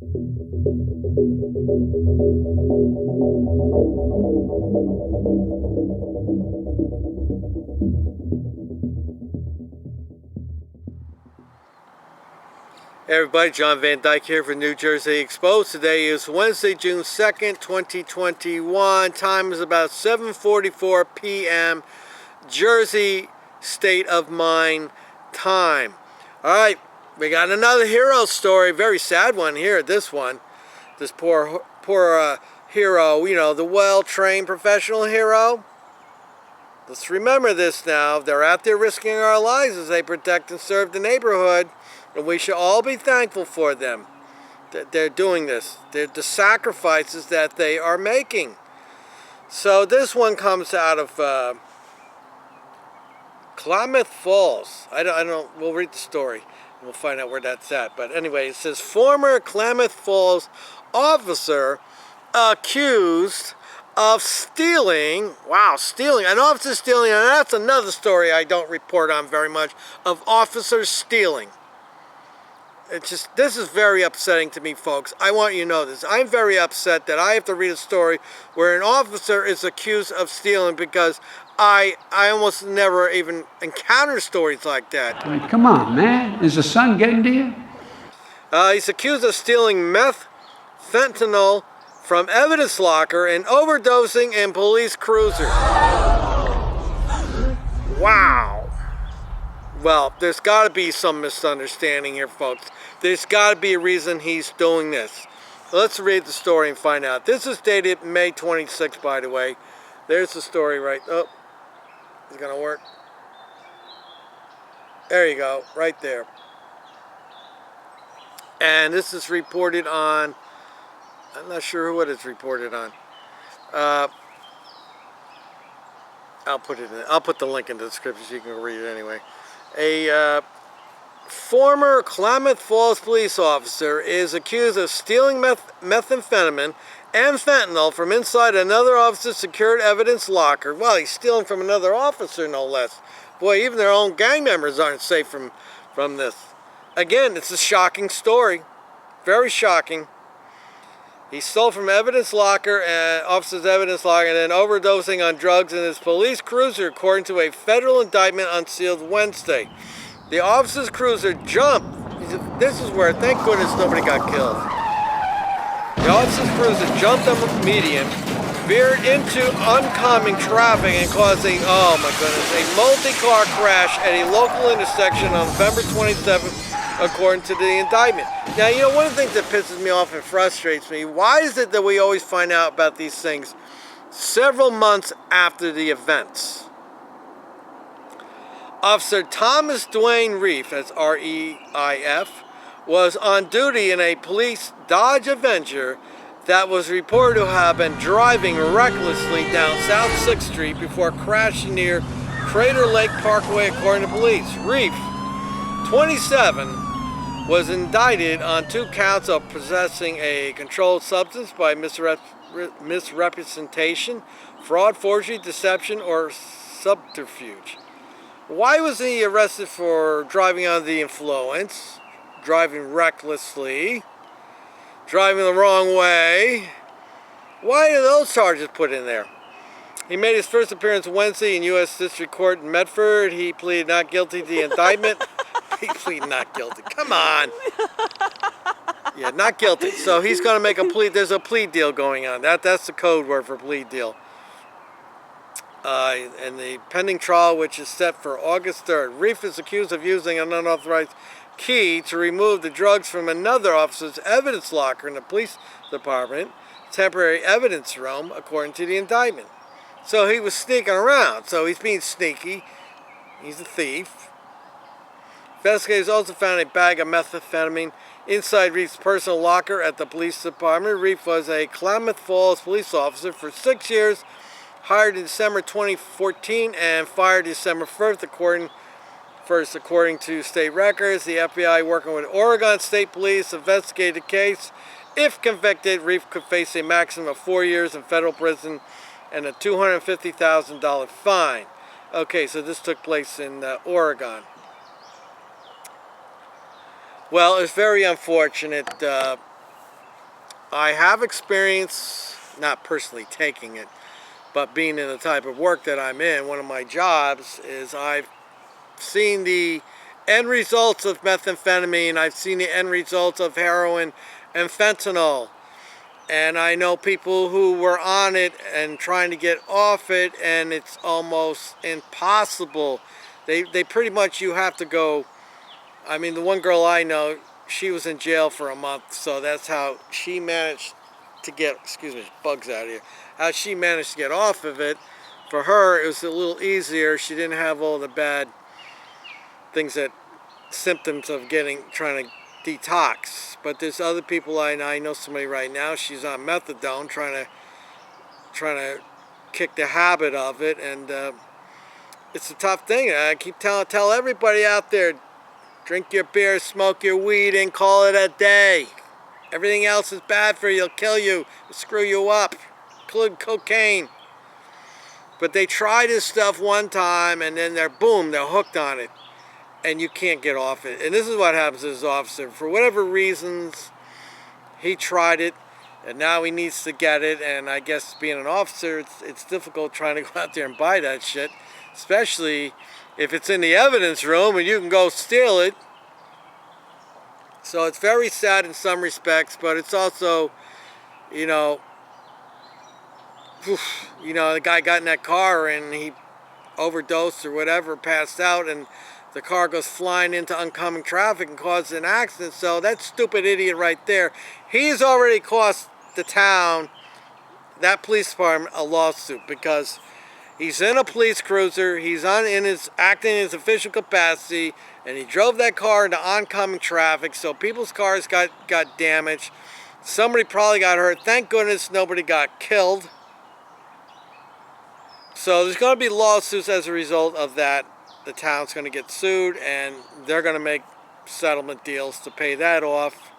Hey everybody, John Van Dyke here for New Jersey Exposed. Today is Wednesday, June 2nd, 2021. Time is about 7:44 p.m. Jersey State of Mind time. Alright, we got another hero story. Very sad one here, this one. This poor hero, you know, the well-trained professional hero. Let's remember this now. They're out there risking our lives as they protect and serve the neighborhood. And we should all be thankful for them, that they're doing this. They're the sacrifices that they are making. So this one comes out of Klamath Falls. I don't. We'll read the story. And we'll find out where that's at. But anyway, it says former Klamath Falls officer accused of stealing. Wow, stealing. An officer stealing, and that's another story I don't report on very much, of officers stealing. This is very upsetting to me, folks. I want you to know this. I'm very upset that I have to read a story where an officer is accused of stealing, because I almost never even encounter stories like that. I mean, come on, man. Is the sun getting to you? He's accused of stealing fentanyl from evidence locker and overdosing in police cruiser. Wow. Well, there's got to be some misunderstanding here, folks. There's got to be a reason he's doing this. Let's read the story and find out. This is dated May 26th, by the way. There's the story right. Oh, is it going to work? There you go, right there. And this is reported on, I'm not sure what it's reported on. I'll put the link in the description so you can read it anyway. A former Klamath Falls police officer is accused of stealing methamphetamine and fentanyl from inside another officer's secured evidence locker. Well, he's stealing from another officer, no less. Boy, even their own gang members aren't safe from this. Again, it's a shocking story. Very shocking. He stole from evidence locker, officer's evidence locker, and then overdosing on drugs in his police cruiser, according to a federal indictment unsealed Wednesday. The officer's cruiser jumped. This is where, thank goodness, nobody got killed. The officer's cruiser jumped on the median, veered into oncoming traffic, and caused a multi-car crash at a local intersection on November 27th, according to the indictment. Now, you know, one of the things that pisses me off and frustrates me, why is it that we always find out about these things several months after the events? Officer Thomas Dwayne Reef, that's R-E-I-F, was on duty in a police Dodge Avenger that was reported to have been driving recklessly down South 6th Street before crashing near Crater Lake Parkway, according to police. Reef, 27, was indicted on 2 counts of possessing a controlled substance by misrepresentation, fraud, forgery, deception, or subterfuge. Why was he arrested for driving under the influence, driving recklessly, driving the wrong way? Why are those charges put in there? He made his first appearance Wednesday in U.S. District Court in Medford. He pleaded not guilty to the indictment. He pleaded not guilty. Come on. Yeah, not guilty. So he's going to make a plea. There's a plea deal going on. That's the code word for plea deal. And the pending trial, which is set for August 3rd. Reef is accused of using an unauthorized key to remove the drugs from another officer's evidence locker in the police department, temporary evidence room, according to the indictment. So he was sneaking around. So he's being sneaky. He's a thief. Investigators also found a bag of methamphetamine inside Reef's personal locker at the police department. Reef was a Klamath Falls police officer for 6 years, hired in December 2014 and fired December 1st, according to state records. The FBI, working with Oregon State Police, investigated the case. If convicted, Reef could face a maximum of 4 years in federal prison and a $250,000 fine. Okay, so this took place in Oregon. Well, it's very unfortunate. I have experience, not personally taking it, but being in the type of work that I'm in. One of my jobs is I've seen the end results of methamphetamine. I've seen the end results of heroin and fentanyl. And I know people who were on it and trying to get off it, and it's almost impossible. They pretty much, you have to go. I mean, the one girl I know, she was in jail for a month, so that's how she managed to get, excuse me, bugs out of here, how she managed to get off of it. For her, it was a little easier. She didn't have all the bad things, that symptoms of trying to detox. But there's other people I know somebody right now, she's on methadone, trying to kick the habit of it, and it's a tough thing. I keep tell everybody out there, drink your beer, smoke your weed, and call it a day. Everything else is bad for you. It'll kill you, it'll screw you up, including cocaine. But they try this stuff one time, and then they're hooked on it, and you can't get off it. And this is what happens to this officer. For whatever reasons, he tried it, and now he needs to get it. And I guess being an officer, it's difficult trying to go out there and buy that shit, especially if it's in the evidence room and you can go steal it. So it's very sad in some respects, but it's also, you know, the guy got in that car and he overdosed or whatever, passed out, and the car goes flying into oncoming traffic and causes an accident. So that stupid idiot right there, he's already cost the town, that police department, a lawsuit, because he's in a police cruiser, he's acting in his official capacity, and he drove that car into oncoming traffic, so people's cars got damaged. Somebody probably got hurt. Thank goodness nobody got killed. So there's going to be lawsuits as a result of that. The town's going to get sued, and they're going to make settlement deals to pay that off.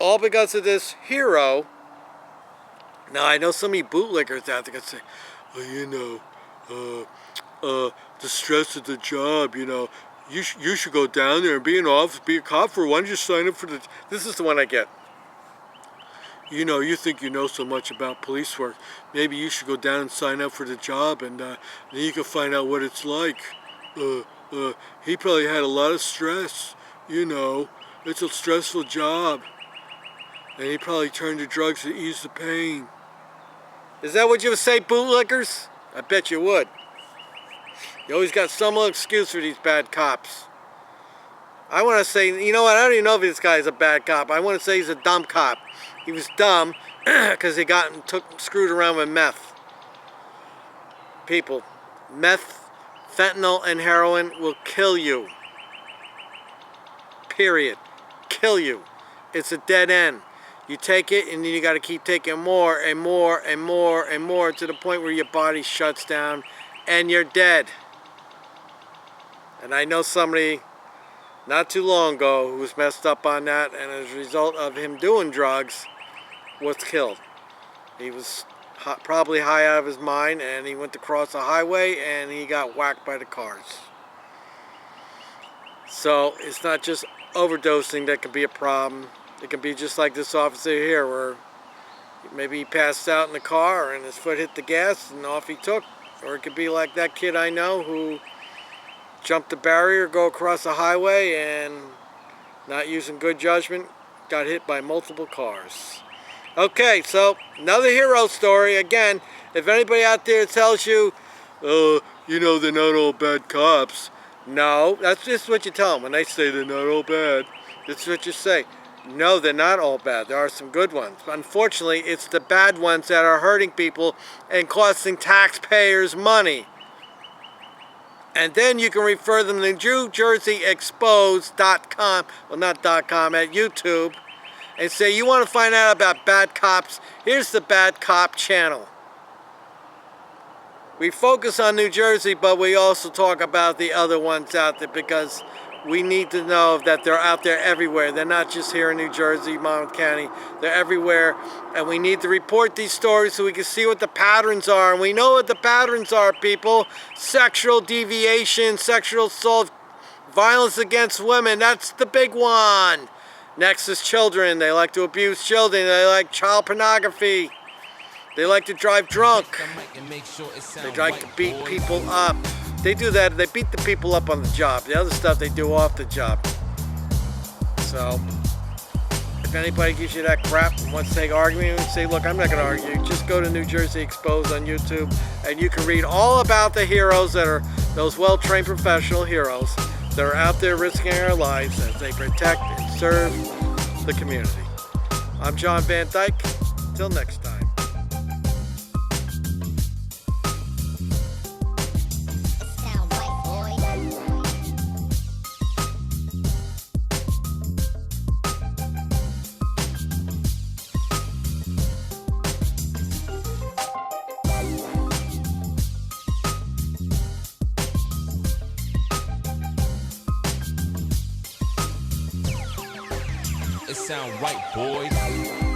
All because of this hero. Now, I know so many bootleggers out there can say, oh, the stress of the job, you should go down there and be an officer, be a cop for one, just sign up for the... This is the one I get. You think you know so much about police work. Maybe you should go down and sign up for the job, and then you can find out what it's like. He probably had a lot of stress, It's a stressful job. And he probably turned to drugs to ease the pain. Is that what you would say, bootlickers? I bet you would. You always got some little excuse for these bad cops. I want to say, you know what, I don't even know if this guy is a bad cop. I want to say he's a dumb cop. He was dumb because he screwed around with meth. People, meth, fentanyl, and heroin will kill you. Period. Kill you. It's a dead end. You take it, and then you got to keep taking more and more and more and more to the point where your body shuts down and you're dead. And I know somebody not too long ago who was messed up on that, and as a result of him doing drugs, was killed. He was probably high out of his mind, and he went to cross a highway and he got whacked by the cars. So it's not just overdosing that can be a problem. It can be just like this officer here, where maybe he passed out in the car and his foot hit the gas and off he took. Or it could be like that kid I know who jumped the barrier, go across the highway, and not using good judgment, got hit by multiple cars. Okay, so another hero story. Again, if anybody out there tells you, they're not all bad cops. No, that's just what you tell them. When they say they're not all bad, this is what you say. No, they're not all bad. There are some good ones. Unfortunately, it's the bad ones that are hurting people and costing taxpayers money. And then you can refer them to NewJerseyExposed.com, well, not .com, at YouTube, and say, you want to find out about bad cops? Here's the Bad Cop channel. We focus on New Jersey, but we also talk about the other ones out there, because we need to know that they're out there everywhere. They're not just here in New Jersey, Monmouth County. They're everywhere, and we need to report these stories so we can see what the patterns are. And we know what the patterns are, people. Sexual deviation, sexual assault, violence against women. That's the big one. Next is children. They like to abuse children. They like child pornography. They like to drive drunk. They like to beat people up. They do that. They beat the people up on the job. The other stuff they do off the job. So, if anybody gives you that crap and wants to take argument, say, look, I'm not going to argue. Just go to New Jersey Exposed on YouTube, and you can read all about the heroes that are those well-trained professional heroes that are out there risking their lives as they protect and serve the community. I'm John Van Dyke. Till next time. It sound right, boys.